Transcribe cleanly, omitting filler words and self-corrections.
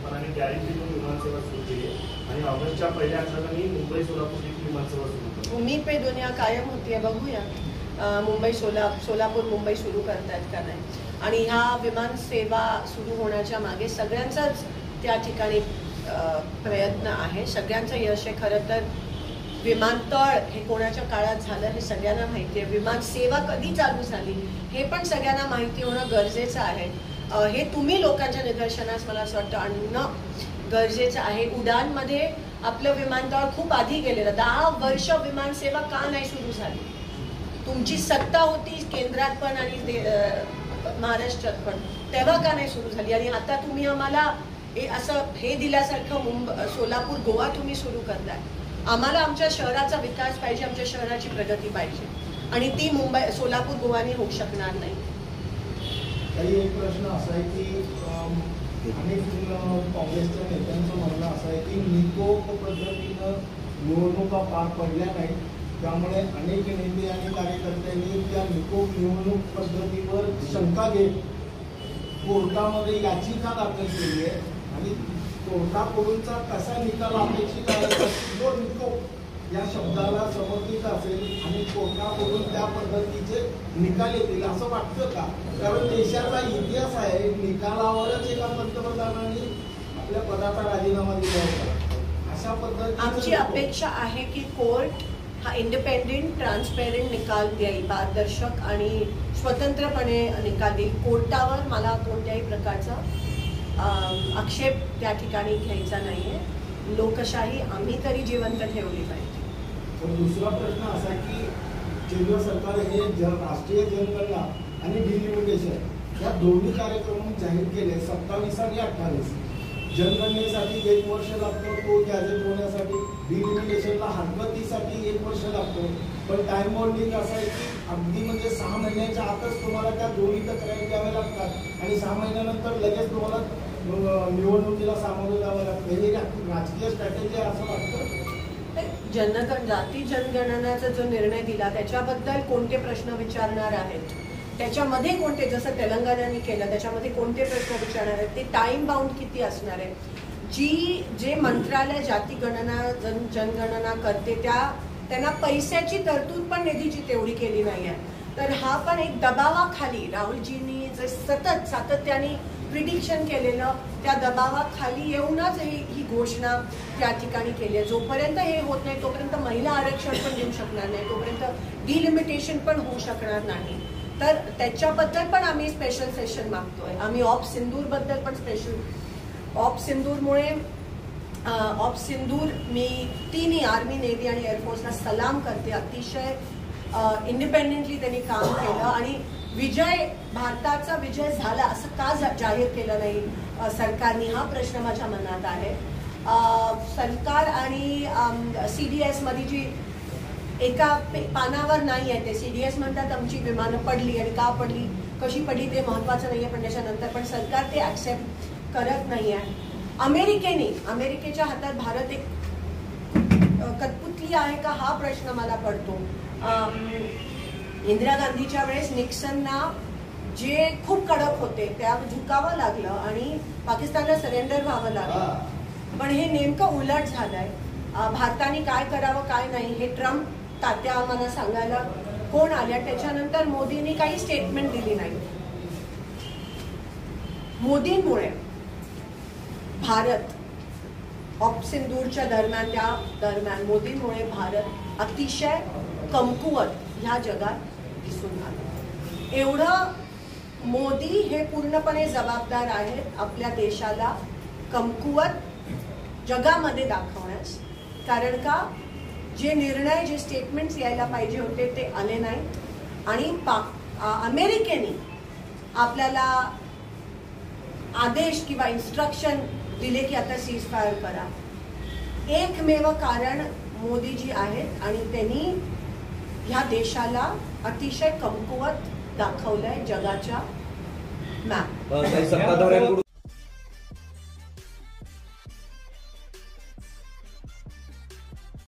प्रशासनाने गॅरंटीतून विमानसेवा सुरू केली आणि ऑगस्टच्या पहिल्या आठवड्यात मुंबई सोलापूर देखील विमानसेवा सुरू केली. उम्मीद पे दुनिया कायम होतीये, बघूया मुंबई सोलापूर मुंबई सुरू करतायत का नाही. आणि ह्या विमान सेवा सुरू होण्याच्या मागे सगळ्यांचाच त्या ठिकाणी प्रयत्न आहे, सगळ्यांचं यश आहे. खरं तर विमानतळ हे कोणाच्या काळात झालं हे सगळ्यांना माहिती आहे. विमान सेवा कधी चालू झाली हे पण सगळ्यांना माहिती होणं गरजेचं आहे. हे तुम्ही लोकांच्या निदर्शनास मला असं वाटतं आणणं गरजेचं आहे. उडानमध्ये आपलं विमानतळ खूप आधी गेलेलं, 10 वर्ष विमानसेवा का नाही सुरू झाली. तुमची सत्ता होती केंद्रात पण आणि महाराष्ट्रात पण, तेव्हा का नाही सुरू झाली. आणि आता तुम्ही आम्हाला असं हे दिल्यासारखं सोलापूर गोवा तुम्ही सुरू करताय. आम्हाला आमच्या शहराचा विकास पाहिजे, आमच्या शहराची प्रगती पाहिजे आणि ती सोलापूर गोवाने होऊ शकणार नाही. एक प्रश्न असा आहे की अनेक काँग्रेसच्या नेत्यांचं म्हणणं असं आहे की निकोप पद्धतीनं निवडणुका पार पडल्या नाहीत, त्यामुळे अनेक नेते आणि कार्यकर्त्यांनी त्या निकोप निवडणूक पद्धतीवर शंका घेत कोर्टामध्ये याचिका दाखल केली आहे आणि कोर्टाकडूनचा कसा निकाल अपेक्षित आहे. जो निकोप या शब्दाला समर्पित असेल आणि कोर्टाकडून त्या पद्धतीचे निकाल येतील असं वाटतं का. कारण देशाचा इतिहास आहे, निकालावरच एका पंतप्रधानांनी आपल्या पदाचा राजीनामा दिला होता. अशा पद्धतीने आमची अपेक्षा आहे की कोर्ट हा इंडिपेंडेंट ट्रान्सपेरंट निकाल देईल, पारदर्शक आणि स्वतंत्रपणे निकाल देईल. कोर्टावर मला कोणत्याही प्रकारचा आक्षेप त्या ठिकाणी घ्यायचा नाहीये. लोकशाही आम्ही तरी जिवंत ठेवली पाहिजे. दुसरा प्रश्न असा की केंद्र सरकार हे राष्ट्रीय जनगणना आणि डिलिमिटेशन या दोन्ही कार्यक्रम जाहीर केले 27 आणि 28. जनगणनेसाठी 1 वर्ष लागतो, तो गॅझेट होण्यासाठी. डिलिमिटेशनला हरकतीसाठी 1 वर्ष लागतो. पण टाइम बॉन्डिंग असं आहे की अगदी म्हणजे 6 महिन्याच्या आतच तुम्हाला त्या दोन्ही तक्रारी द्याव्या लागतात आणि 6 महिन्यानंतर लगेच तुम्हाला निवडणुकीला सामोरं जावं लागतं. हे राजकीय स्ट्रॅटेजी आहे असं वाटतं. जाती जनगणनाचा जो निर्णय दिला त्याच्याबद्दल कोणते प्रश्न विचारणार आहेत, त्याच्यामध्ये कोणते, जसं तेलंगणाने केलं त्याच्यामध्ये कोणते प्रश्न विचारणार आहेत, ते टाइम बाउंड किती असणार आहे. जे मंत्रालय जाती गणना जनगणना करते त्यांना पैशाची तरतूद पण निधीची तेवढी केली नाही आहे. तर हा पण एक दबावाखाली राहुलजींनी जे सातत्याने प्रिडिक्शन केलेलं त्या दबावाखाली येऊनच ही घोषणा त्या ठिकाणी केली आहे. जोपर्यंत हे होत नाही तोपर्यंत महिला आरक्षण पण देऊ शकणार नाही, तोपर्यंत डिलिमिटेशन पण होऊ शकणार नाही. तर त्याच्याबद्दल पण आम्ही स्पेशल सेशन मागतोय. आम्ही ऑप सिंदूर बद्दल पण स्पेशल ऑप सिंदूरमुळे ऑप सिंदूर मी तिन्ही आर्मी, नेव्ही आणि एअरफोर्सला सलाम करते. अतिशय इंडिपेंडेंटली त्यांनी काम केलं आणि भारताचा विजय झाला असं का जाहीर केलं नाही सरकारने, हा प्रश्न माझ्या मनात आहे. सरकार आणि CDS मध्ये जी एका पानावर नाही आहे, ते CDS म्हणतात आमची विमानं पडली आणि का पडली, कशी पडली ते महत्वाचं नाहीये, पण त्याच्यानंतर पण सरकार ते ऍक्सेप्ट करत नाही आहे. अमेरिकेच्या हातात भारत एक कठपुतली आहे का हा प्रश्न मला पडतो. इंदिरा गांधीच्या वेळेस निक्सनना जे खूप कडक होते त्या झुकावं लागलं आणि पाकिस्तानला सरेंडर व्हावं लागलं. पण हे नेमकं उलट झालंय. भारताने काय करावं काय नाही हे ट्रम्प तात्या आम्हाला सांगायला कोण आल्या. त्याच्यानंतर मोदींनी काही स्टेटमेंट दिली नाही. मोदींमुळे भारत ऑप सिंदूरच्या दरम्यान मोदींमुळे भारत अतिशय कमकुवत ह्या जगात दिसून आलं. एवढं मोदी हे पूर्णपणे जबाबदार आहेत आपल्या देशाला कमकुवत जगामध्ये दाखवण्यास. कारण का जे निर्णय, जे स्टेटमेंट्स यायला पाहिजे होते ते आले नाही आणि अमेरिकेने आपल्याला आदेश किंवा इन्स्ट्रक्शन दिले की आता सीज फायर करा. एकमेव कारण मोदीजी आहेत आणि त्यांनी ह्या देशाला अतिशय कमकुवत दाखवलंय जगाच्या मॅप.